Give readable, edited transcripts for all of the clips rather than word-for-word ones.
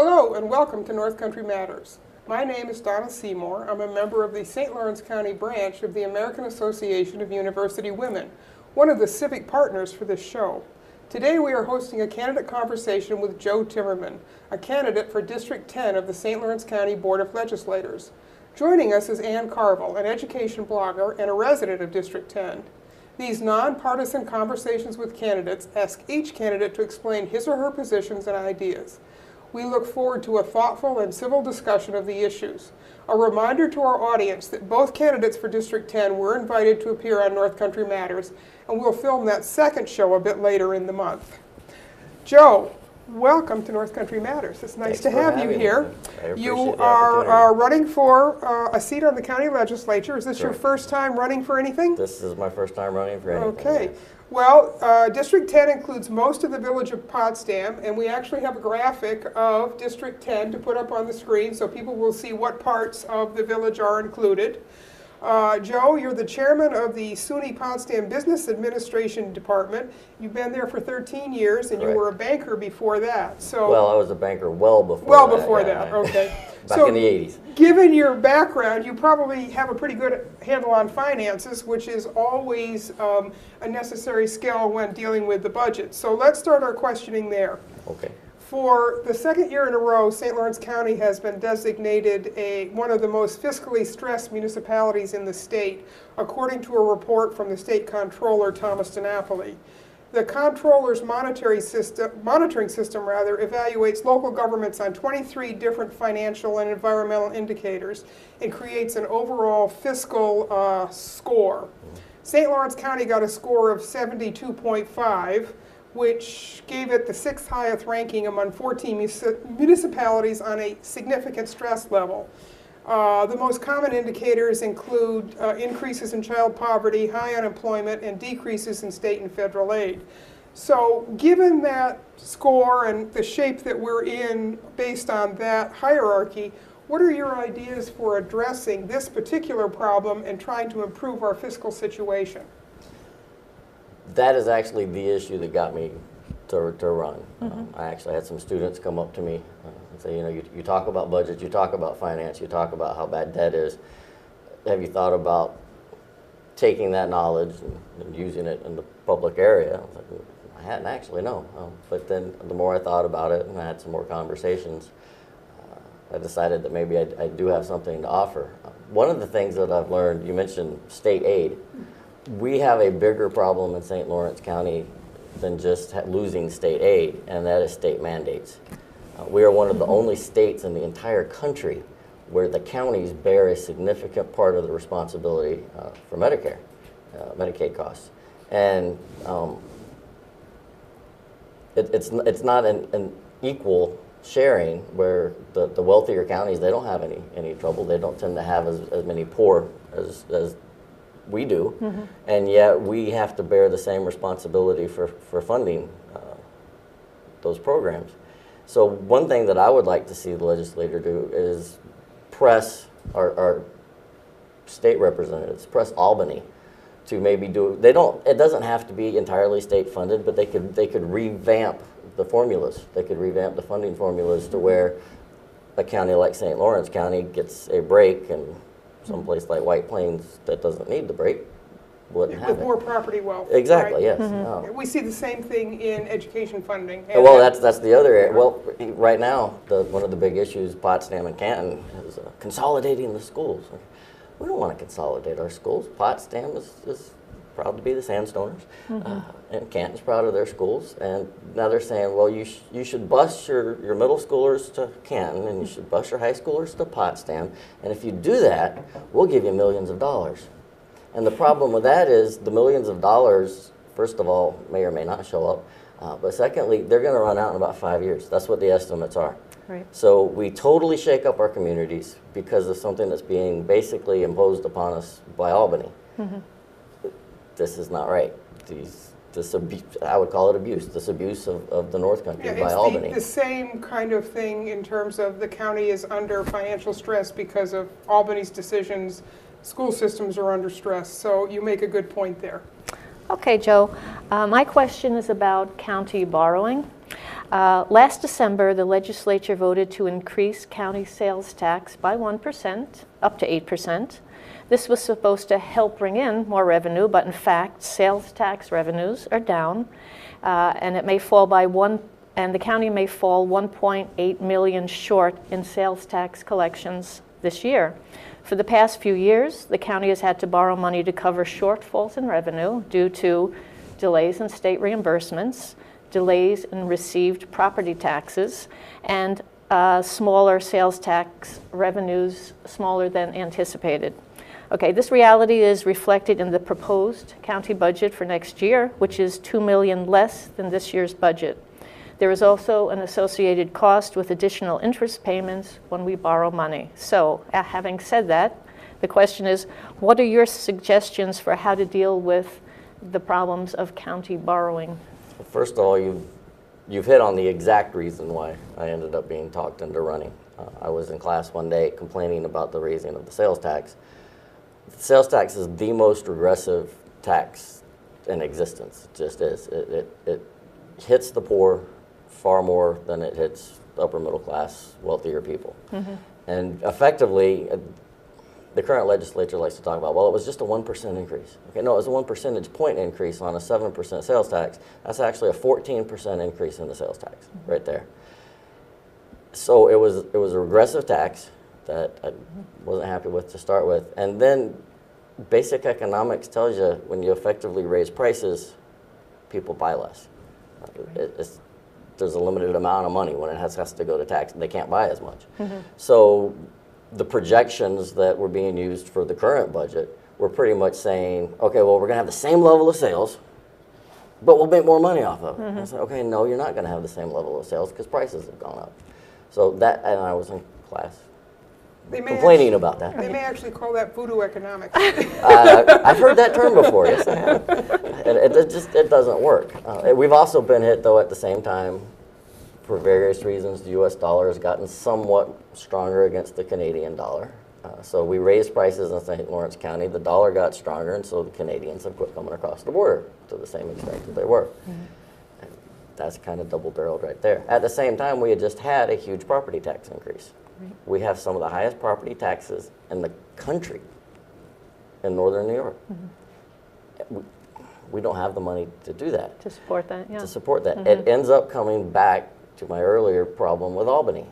Hello and welcome to North Country Matters. My name is Donna Seymour. I'm a member of the St. Lawrence County branch of the American Association of University Women, one of the civic partners for this show. Today we are hosting a candidate conversation with Joe Timmerman, a candidate for District 10 of the St. Lawrence County Board of Legislators. Joining us is Ann Carvill, an education blogger and a resident of District 10. These nonpartisan conversations with candidates ask each candidate to explain his or her positions and ideas. We look forward to a thoughtful and civil discussion of the issues. A reminder to our audience that both candidates for District 10 were invited to appear on North Country Matters, and we'll film that second show a bit later in the month. Joe, welcome to North Country Matters. It's nice to have you here. You are running for a seat on the county legislature. Is this your first time running for anything? This is my first time running for anything. Okay. Yeah. Well, District 10 includes most of the Village of Potsdam, and we actually have a graphic of District 10 to put up on the screen so people will see what parts of the village are included. Joe, you're the chairman of the SUNY Potsdam Business Administration Department. You've been there for 13 years, and you were a banker before that. So, well, I was a banker well before that. Okay. Back in the 80s. Given your background, you probably have a pretty good handle on finances, which is always a necessary skill when dealing with the budget. So let's start our questioning there. Okay. For the second year in a row, St. Lawrence County has been designated one of the most fiscally stressed municipalities in the state, according to a report from the state comptroller, Thomas DiNapoli. The comptroller's monitoring system evaluates local governments on 23 different financial and environmental indicators and creates an overall fiscal score. St. Lawrence County got a score of 72.5, which gave it the 6th highest ranking among 14 municipalities on a significant stress level. The most common indicators include increases in child poverty, high unemployment, and decreases in state and federal aid. So given that score and the shape that we're in based on that hierarchy, what are your ideas for addressing this particular problem and trying to improve our fiscal situation? That is actually the issue that got me to run. I actually had some students come up to me and say, you talk about budget, you talk about finance, you talk about how bad debt is. Have you thought about taking that knowledge and using it in the public area? I was like, I hadn't actually, no. But then the more I thought about it and I had some more conversations, I decided that maybe I do have something to offer. One of the things that I've learned, you mentioned state aid. We have a bigger problem in St. Lawrence County than just losing state aid, and that is state mandates. We are one of the only states in the entire country where the counties bear a significant part of the responsibility for Medicare, Medicaid costs. And it's not an equal sharing where the wealthier counties, they don't have any trouble. They don't tend to have as many poor as we do, and yet we have to bear the same responsibility for funding those programs. So one thing that I would like to see the legislature do is press our state representatives, press Albany to maybe it doesn't have to be entirely state funded, but they could revamp the formulas. They could revamp the funding formulas to where a county like St. Lawrence County gets a break, and someplace like White Plains that doesn't need the break wouldn't have it. With more property wealth. Exactly, right? yes. We see the same thing in education funding. Well, that's the other area. Well, right now, one of the big issues, Potsdam and Canton, is consolidating the schools. We don't want to consolidate our schools. Potsdam is proud to be the Sandstoners, and Canton's proud of their schools. And now they're saying, well, you should bus your middle schoolers to Canton, and you should bus your high schoolers to Potsdam. And if you do that, we'll give you millions of dollars. And the problem with that is the millions of dollars, first of all, may or may not show up. But secondly, they're going to run out in about 5 years. That's what the estimates are. Right. So we totally shake up our communities because of something that's being basically imposed upon us by Albany. This is not right. This abuse, I would call it abuse, this abuse of the North Country by Albany. It's the same kind of thing in terms of the county is under financial stress because of Albany's decisions. School systems are under stress, so you make a good point there. Okay, Joe. My question is about county borrowing. Last December, the legislature voted to increase county sales tax by 1%, up to 8%. This was supposed to help bring in more revenue, but in fact, sales tax revenues are down, and it may fall by and the county may fall 1.8 million short in sales tax collections this year. For the past few years, the county has had to borrow money to cover shortfalls in revenue due to delays in state reimbursements, delays in received property taxes, and smaller sales tax revenues, smaller than anticipated. Okay, this reality is reflected in the proposed county budget for next year, which is $2 million less than this year's budget. There is also an associated cost with additional interest payments when we borrow money. So, having said that, the question is, what are your suggestions for how to deal with the problems of county borrowing? First of all, you've hit on the exact reason why I ended up being talked into running. I was in class one day complaining about the raising of the sales tax. The sales tax is the most regressive tax in existence. It just is. It hits the poor far more than it hits upper middle class, wealthier people. Mm-hmm. And effectively, the current legislature likes to talk about, well, it was just a 1% increase. Okay, no, it was a 1 percentage point increase on a 7% sales tax. That's actually a 14% increase in the sales tax, mm-hmm. right there. So it was a regressive tax that I wasn't happy with to start with. And then basic economics tells you when you effectively raise prices, people buy less. There's a limited amount of money when it has to go to tax. They can't buy as much. Mm-hmm. So the projections that were being used for the current budget were pretty much saying, okay, well, we're going to have the same level of sales, but we'll make more money off of it. Mm-hmm. I said, okay, no, you're not going to have the same level of sales because prices have gone up. So that, and I was in class complaining about that. They may actually call that voodoo economics. I've heard that term before, yes I have. It doesn't work. We've also been hit, though, at the same time, for various reasons. The U.S. dollar has gotten somewhat stronger against the Canadian dollar. So we raised prices in St. Lawrence County. The dollar got stronger, and so the Canadians have quit coming across the border to the same extent that they were. Mm-hmm. And that's kind of double-barreled right there. At the same time, we had just had a huge property tax increase. Right. We have some of the highest property taxes in the country in northern New York. Mm-hmm. We don't have the money to do that. To support that, yeah. To support that. Mm-hmm. It ends up coming back to my earlier problem with Albany.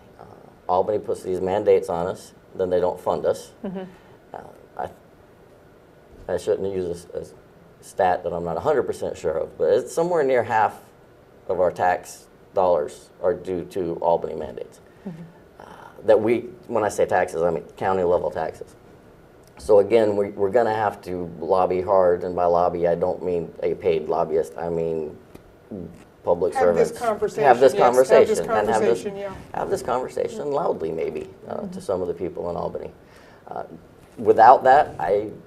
Albany puts these mandates on us, then they don't fund us. Mm-hmm. I shouldn't use a stat that I'm not 100% sure of, but it's somewhere near half of our tax dollars are due to Albany mandates. Mm-hmm. That when I say taxes, I mean county level taxes. So again, we're going to have to lobby hard, and by lobby I don't mean a paid lobbyist, I mean public servants. Have this conversation Have this conversation loudly, maybe, to some of the people in Albany. Without that, I'm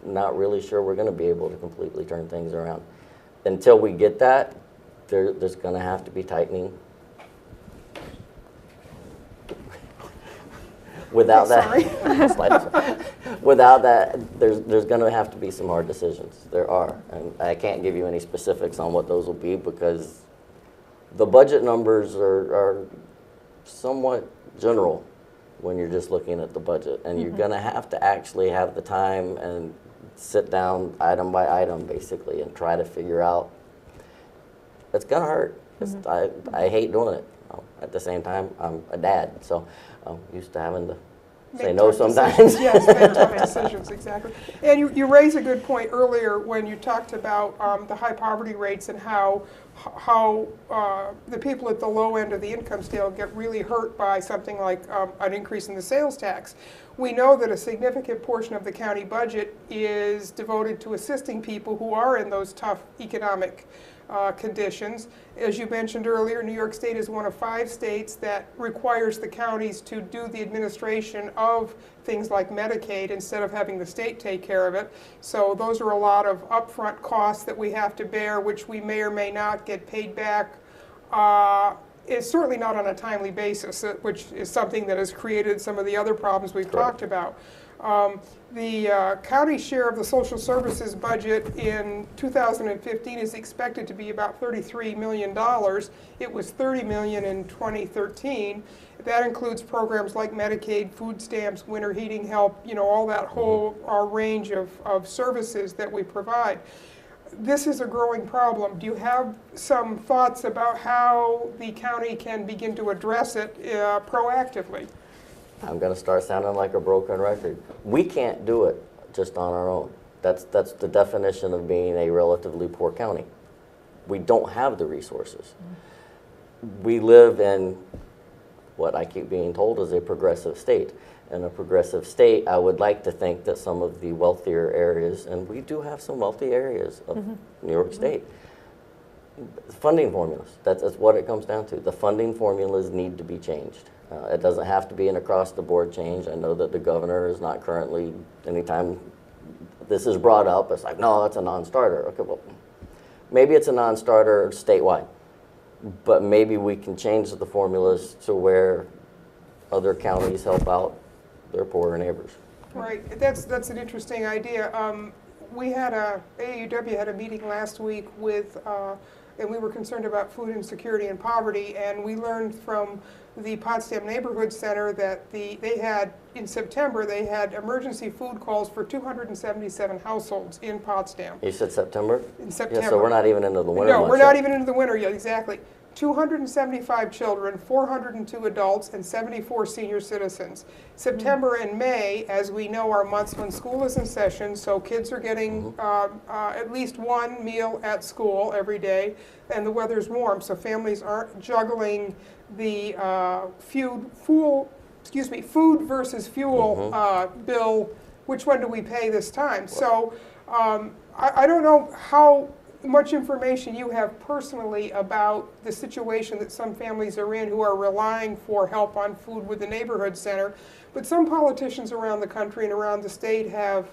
not really sure we're going to be able to completely turn things around. Until we get that, there's going to have to be tightening. Without that, there's going to have to be some hard decisions. There are, and I can't give you any specifics on what those will be because the budget numbers are somewhat general when you're just looking at the budget, and you're going to have to actually have the time and sit down item by item, basically, and try to figure out. It's going to hurt. I hate doing it. At the same time, I'm a dad, so I'm used to having to say no sometimes. Yes, make tough decisions, exactly. And you raised a good point earlier when you talked about the high poverty rates and how the people at the low end of the income scale get really hurt by something like an increase in the sales tax. We know that a significant portion of the county budget is devoted to assisting people who are in those tough economic conditions. As you mentioned earlier, New York State is one of 5 states that requires the counties to do the administration of things like Medicaid instead of having the state take care of it. So those are a lot of upfront costs that we have to bear, which we may or may not get paid back. It's certainly not on a timely basis, which is something that has created some of the other problems we've talked about. The county share of the social services budget in 2015 is expected to be about $33 million. It was $30 million in 2013. That includes programs like Medicaid, food stamps, winter heating help, you know, all that whole range of services that we provide. This is a growing problem. Do you have some thoughts about how the county can begin to address it proactively? I'm going to start sounding like a broken record. We can't do it just on our own. That's the definition of being a relatively poor county. We don't have the resources. We live in what I keep being told is a progressive state. In a progressive state, I would like to think that some of the wealthier areas, and we do have some wealthy areas of New York State, funding formulas, that's what it comes down to. The funding formulas need to be changed. It doesn't have to be an across-the-board change. I know that the governor is not currently, anytime this is brought up, it's like, no, that's a non-starter. Okay, well, maybe it's a non-starter statewide, but maybe we can change the formulas to where other counties help out their poorer neighbors. Right, that's an interesting idea. We had AAUW had a meeting last week with, and we were concerned about food insecurity and poverty, and we learned from the Potsdam Neighborhood Center that they had, in September, they had emergency food calls for 277 households in Potsdam. You said September? In September. Yeah, so we're not even into the winter No, months we're not yet. even into the winter yet, exactly. 275 children, 402 adults, and 74 senior citizens. September and May, as we know, are months when school is in session, so kids are getting at least one meal at school every day, and the weather's warm, so families aren't juggling the food versus fuel bill. Which one do we pay this time? So I don't know how much information you have personally about the situation that some families are in who are relying for help on food with the neighborhood center, but some politicians around the country and around the state have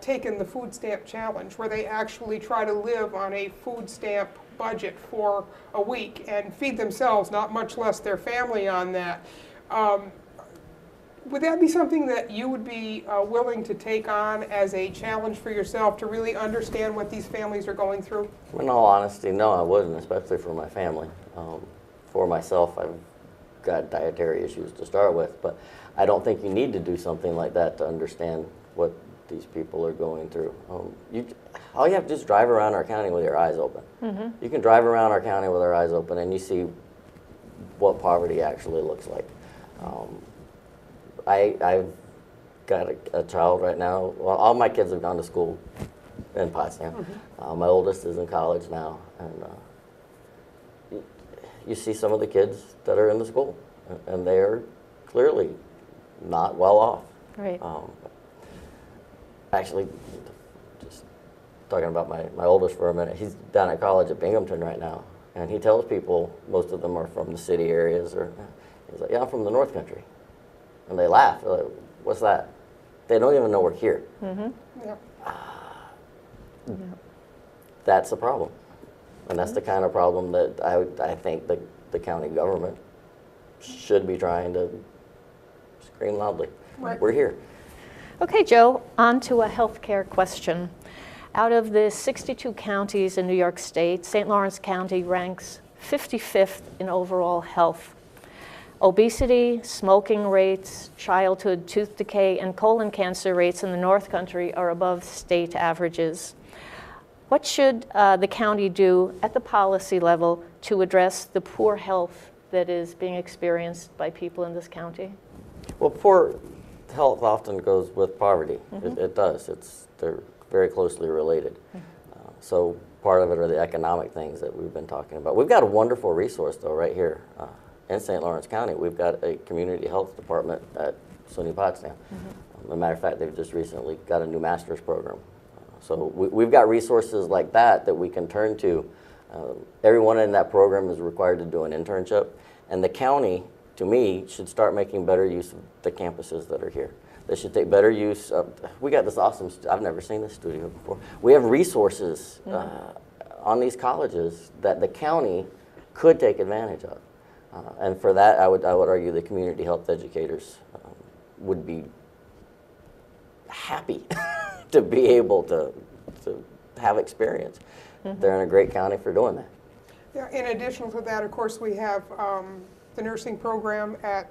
taken the food stamp challenge, where they actually try to live on a food stamp budget for a week and feed themselves, not much less their family on that. Would that be something that you would be willing to take on as a challenge for yourself, to really understand what these families are going through? In all honesty, no, I wouldn't, especially for my family. For myself, I've got dietary issues to start with, but I don't think you need to do something like that to understand what these people are going through. All you have to do is drive around our county with your eyes open. You can drive around our county with our eyes open and you see what poverty actually looks like. I've got a child right now. Well, all my kids have gone to school in Potsdam. My oldest is in college now, and you see some of the kids that are in the school, and they are clearly not well off. Right. Actually, just talking about my oldest for a minute, he's down at college at Binghamton right now, and he tells people, most of them are from the city areas, or he's like, yeah, I'm from the North Country. And they laugh. They're like, what's that? They don't even know we're here. Yeah. That's a problem. And that's the kind of problem that I think the county government should be trying to scream loudly. Right. We're here. Okay, Joe, on to a healthcare question. Out of the 62 counties in New York State, St. Lawrence County ranks 55th in overall health. Obesity, smoking rates, childhood tooth decay, and colon cancer rates in the North Country are above state averages. What should the county do at the policy level to address the poor health that is being experienced by people in this county? Well, poor health often goes with poverty. It does. They're very closely related. So part of it are the economic things that we've been talking about. We've got a wonderful resource, though, right here. In St. Lawrence County, we've got a community health department at SUNY Potsdam. As a matter of fact, they've just recently got a new master's program. So we've got resources like that we can turn to. Everyone in that program is required to do an internship, and the county, to me, should start making better use of the campuses that are here. They should take better use of, we got this awesome, I've never seen this studio before. We have resources on these colleges that the county could take advantage of. And for that, I would argue the community health educators would be happy to be able to have experience. They're in a great county for doing that. Yeah, in addition to that, of course, we have the nursing program at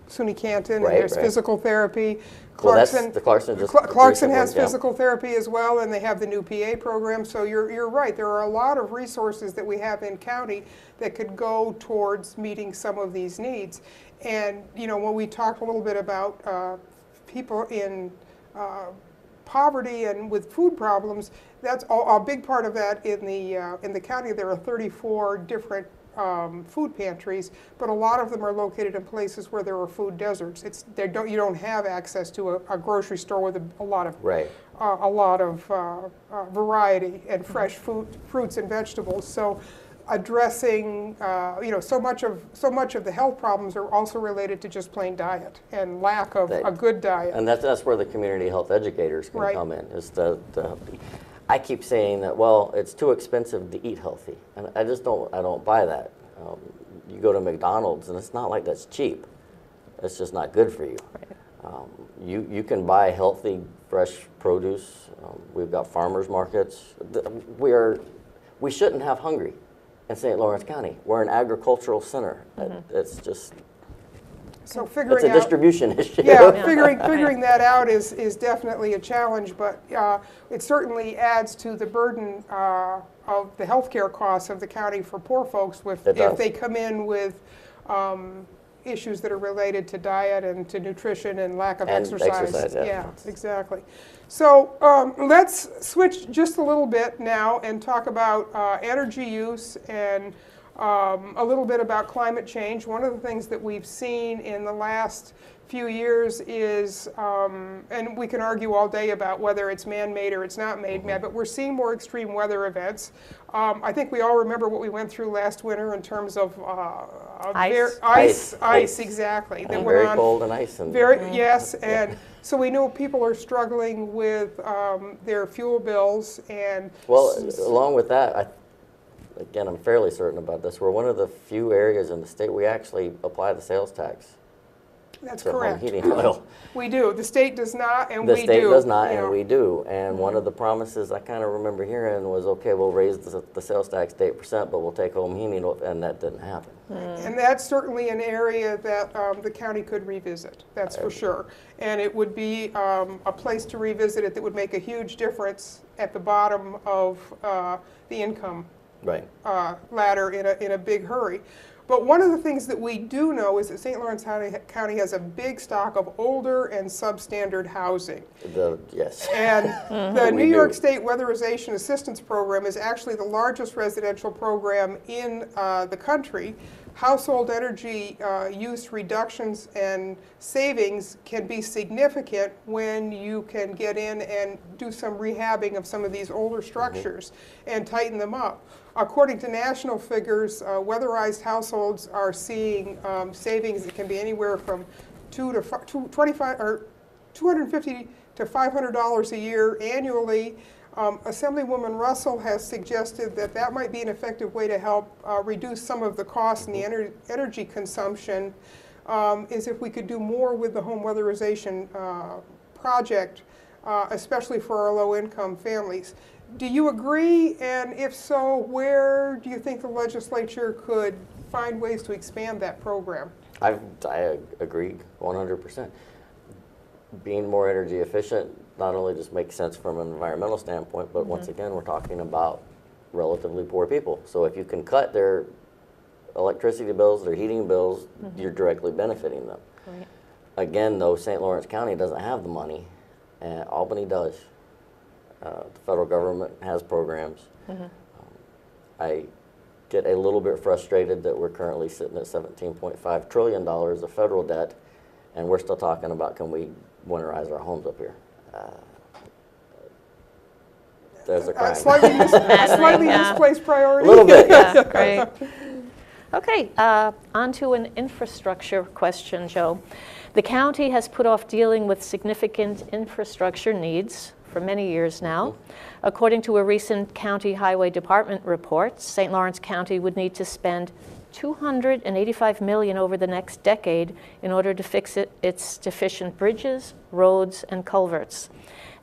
SUNY Canton, Right, and there's right. physical therapy. Well, that's Clarkson, the Clarkson just Clarkson has recently, yeah. physical therapy as well, and they have the new PA program. So you're right. There are a lot of resources that we have in county that could go towards meeting some of these needs. And you know, when we talked a little bit about people in poverty and with food problems, that's a big part of that. In the county, there are 34 different food pantries, but a lot of them are located in places where there are food deserts. You don't have access to a grocery store with a lot of Right. variety and fresh fruits and vegetables. So addressing, so much of the health problems are also related to just plain diet and lack of a good diet. And that's where the community health educators can Right. come in. I keep saying that, well, it's too expensive to eat healthy, and I don't buy that. You go to McDonald's, and it's not like that's cheap. It's just not good for you. Right. You can buy healthy, fresh produce. We've got farmers markets. We shouldn't have hungry in St. Lawrence County. We're an agricultural center. It's just. So figuring It's a out, distribution issue. yeah, figuring that out is definitely a challenge, but it certainly adds to the burden of the healthcare costs of the county for poor folks if they come in with issues that are related to diet and to nutrition and lack of exercise. Yeah, exactly. So let's switch just a little bit now and talk about energy use and a little bit about climate change. One of the things that we've seen in the last few years is, and we can argue all day about whether it's man-made or it's not man-made, but we're seeing more extreme weather events. I think we all remember what we went through last winter in terms of ice, exactly. And very cold and ice. Yes, and so we know people are struggling with their fuel bills and. Well, along with that, again, I'm fairly certain about this. We're one of the few areas in the state we actually apply the sales tax. That's to correct. home heating oil. We do. The state does not, and The we do. state does not, Yeah. and we do. And one of the promises I kind of remember hearing was, okay, we'll raise the sales tax to 8%, but we'll take home heating oil, and that didn't happen. And that's certainly an area that the county could revisit, that's for sure. And it would be a place to revisit it that would make a huge difference at the bottom of the income Right. ladder in a big hurry. But one of the things that we do know is that St. Lawrence County has a big stock of older and substandard housing. Yes. And the New York State Weatherization Assistance Program is actually the largest residential program in the country. Household energy use reductions and savings can be significant when you can get in and do some rehabbing of some of these older structures and tighten them up. According to national figures, weatherized households are seeing savings that can be anywhere from $250 to $500 a year annually. Assemblywoman Russell has suggested that might be an effective way to help reduce some of the costs and the energy consumption, is if we could do more with the home weatherization project, especially for our low-income families. Do you agree? And if so, where do you think the legislature could find ways to expand that program? I agree 100%. Being more energy efficient not only just makes sense from an environmental standpoint, but once again, we're talking about relatively poor people. So if you can cut their electricity bills, their heating bills, you're directly benefiting them. Right. Again, though, St. Lawrence County doesn't have the money, and Albany does. The federal government has programs. I get a little bit frustrated that we're currently sitting at $17.5 trillion of federal debt, and we're still talking about, can we winterize our homes up here? There's a crime. Slightly misplaced priority. A little bit. Yeah, great. Okay, on to an infrastructure question, Joe. The county has put off dealing with significant infrastructure needs for many years now. According to a recent County Highway Department report, St. Lawrence County would need to spend $285 million over the next decade in order to fix its deficient bridges, roads, and culverts.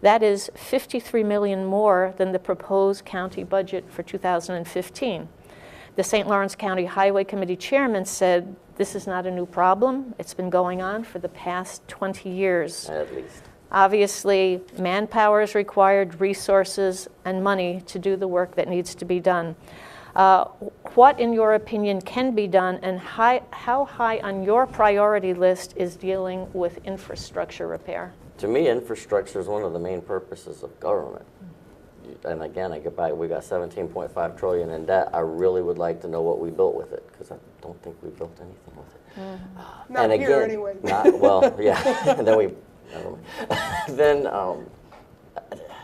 That is $53 million more than the proposed county budget for 2015. The St. Lawrence County Highway Committee chairman said, "This is not a new problem. It's been going on for the past 20 years. At least. Obviously, manpower is required, resources, and money to do the work that needs to be done. What, in your opinion, can be done, and how high on your priority list is dealing with infrastructure repair?" To me, infrastructure is one of the main purposes of government. And again, I get back, we got 17.5 trillion in debt. I really would like to know what we built with it, because I don't think we built anything with it. Not and here again, anyway. Well, yeah, and then never mind. Then,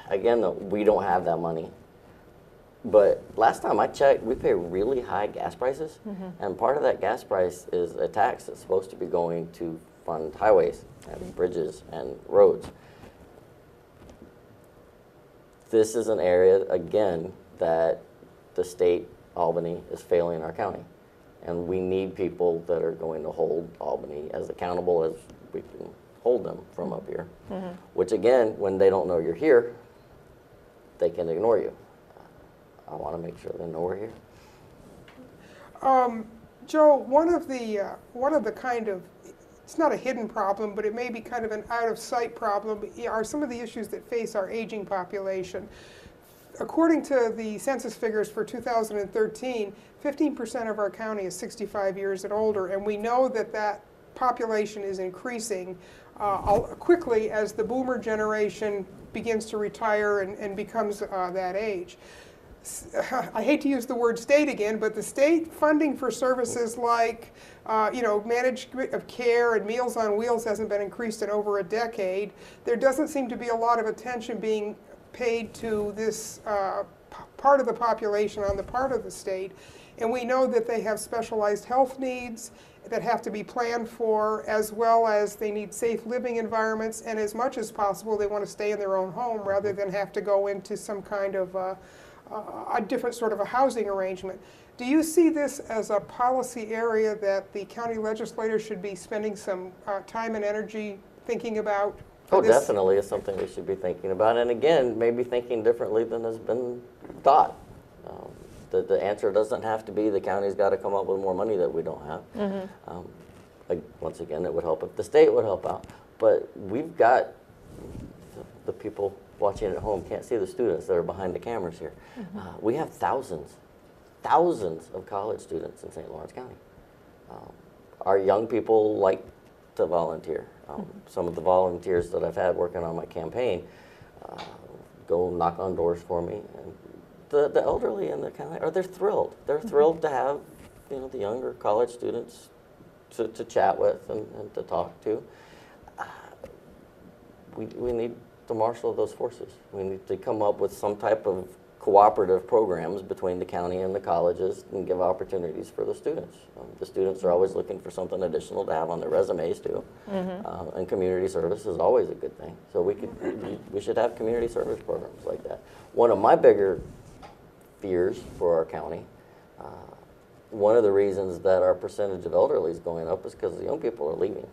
again, we don't have that money. But last time I checked, we pay really high gas prices, and part of that gas price is a tax that's supposed to be going to fund highways and bridges and roads. This is an area, again, that the state, Albany, is failing our county. And we need people that are going to hold Albany as accountable as we can hold them from up here. Which again, when they don't know you're here, they can ignore you. I want to make sure they know we're here. Joe, one of the kind of, it's not a hidden problem, but it may be kind of an out-of-sight problem, are some of the issues that face our aging population. According to the census figures for 2013, 15% of our county is 65 years and older, and we know that that population is increasing quickly as the boomer generation begins to retire and becomes that age. I hate to use the word state again, but the state funding for services like management of care and Meals on Wheels hasn't been increased in over a decade. There doesn't seem to be a lot of attention being paid to this part of the population on the part of the state. And we know that they have specialized health needs that have to be planned for, as well as they need safe living environments, and as much as possible they want to stay in their own home rather than have to go into some kind of a different sort of a housing arrangement. Do you see this as a policy area that the county legislature should be spending some time and energy thinking about? Oh, definitely is something we should be thinking about. And again, maybe thinking differently than has been thought. The answer doesn't have to be the county's got to come up with more money that we don't have. Once again, it would help if the state would help out. But we've got the people watching at home can't see the students that are behind the cameras here. We have thousands of college students in St. Lawrence County. Our young people like to volunteer. Some of the volunteers that I've had working on my campaign go knock on doors for me. And the elderly in the county, they're thrilled. They're thrilled to have the younger college students to chat with and to talk to. We need to marshal those forces. We need to come up with some type of cooperative programs between the county and the colleges and give opportunities for the students. The students are always looking for something additional to have on their resumes too. And community service is always a good thing. So we should have community service programs like that. One of my bigger fears for our county, one of the reasons that our percentage of elderly is going up is because the young people are leaving.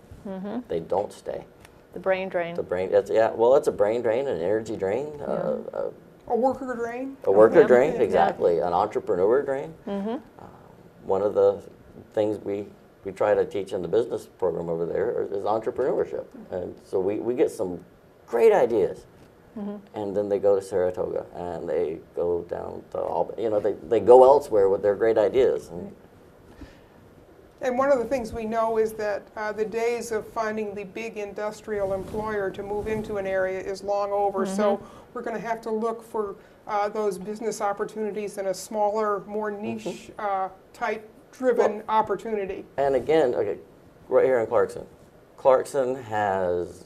They don't stay. The brain drain. It's a brain drain, an energy drain, A worker drain? a worker drain, exactly, an entrepreneur drain. One of the things we try to teach in the business program over there is entrepreneurship. And so we get some great ideas. And then they go to Saratoga and they go down to Albany. They go elsewhere with their great ideas. And one of the things we know is that the days of finding the big industrial employer to move into an area is long over. So we're going to have to look for those business opportunities in a smaller, more niche type driven opportunity. And again, right here in Clarkson. Clarkson has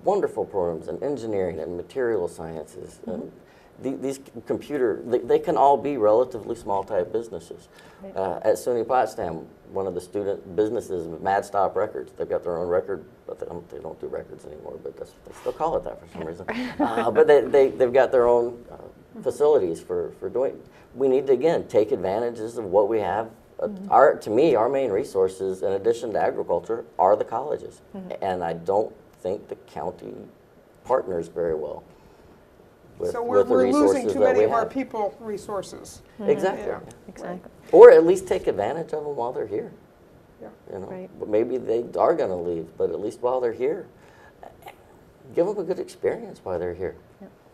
wonderful programs in engineering and material sciences. And these they can all be relatively small type businesses. At SUNY Potsdam, one of the student businesses, Mad Stop Records, they've got their own record, but they don't do records anymore, but they still call it that for some reason. But they've got their own facilities for doing. We need to, again, take advantages of what we have. To me, our main resources, in addition to agriculture, are the colleges. And I don't think the county partners very well with, So we're with the resources losing too that many we of our have. people resources. Exactly. Yeah. Exactly. Or at least take advantage of them while they're here. Yeah. You know, Right. but maybe they are going to leave, but at least while they're here, give them a good experience while they're here.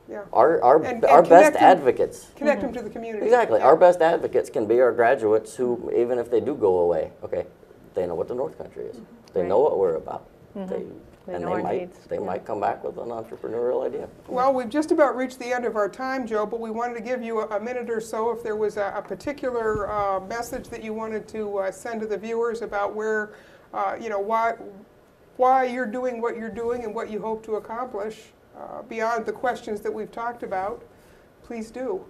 Yeah. Our And best connect them- advocates. Connect them to the community. Exactly. Yeah. Our best advocates can be our graduates who, even if they do go away, okay, they know what the North Country is. They know what we're about. They know our needs. They might come back with an entrepreneurial idea. Well, we've just about reached the end of our time, Joe, but we wanted to give you a minute or so if there was a particular message that you wanted to send to the viewers about where, why you're doing what you're doing and what you hope to accomplish beyond the questions that we've talked about. Please do.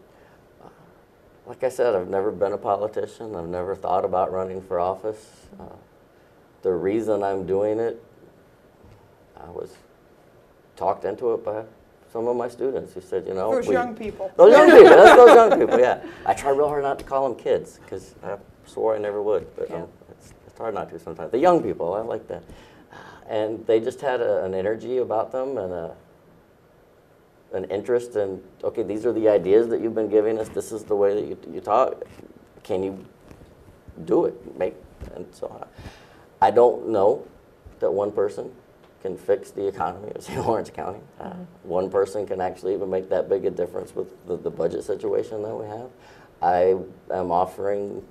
Like I said, I've never been a politician. I've never thought about running for office. The reason I'm doing it, I was talked into it by some of my students who said, Those young people. Those young people, that's those young people, yeah. I try real hard not to call them kids, because I swore I never would, but it's hard not to sometimes. The young people, I like that. And they just had an energy about them and an interest in, okay, these are the ideas that you've been giving us, this is the way that you talk, can you do it? And so I don't know that one person can fix the economy of St. Lawrence County. One person can actually even make that big a difference with the budget situation that we have. I am offering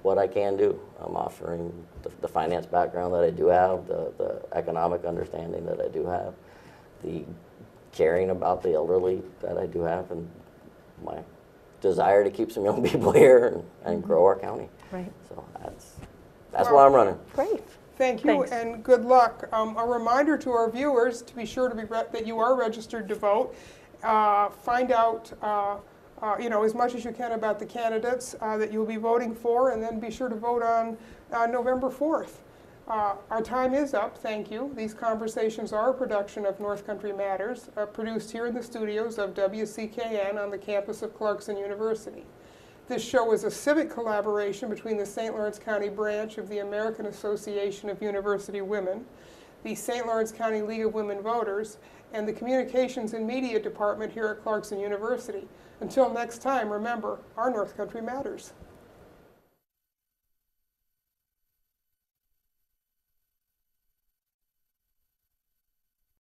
what I can do. I'm offering the finance background that I do have, the economic understanding that I do have, the caring about the elderly that I do have, and my desire to keep some young people here and grow our county. Right. So that's why I'm running. Great. Thank you Thanks. and good luck. A reminder to our viewers to be sure to be that you are registered to vote. Find out as much as you can about the candidates that you'll be voting for, and then be sure to vote on November 4th. Our time is up, thank you. These conversations are a production of North Country Matters, produced here in the studios of WCKN on the campus of Clarkson University. This show is a civic collaboration between the St. Lawrence County branch of the American Association of University Women, the St. Lawrence County League of Women Voters, and the Communications and Media Department here at Clarkson University. Until next time, remember, our North Country matters.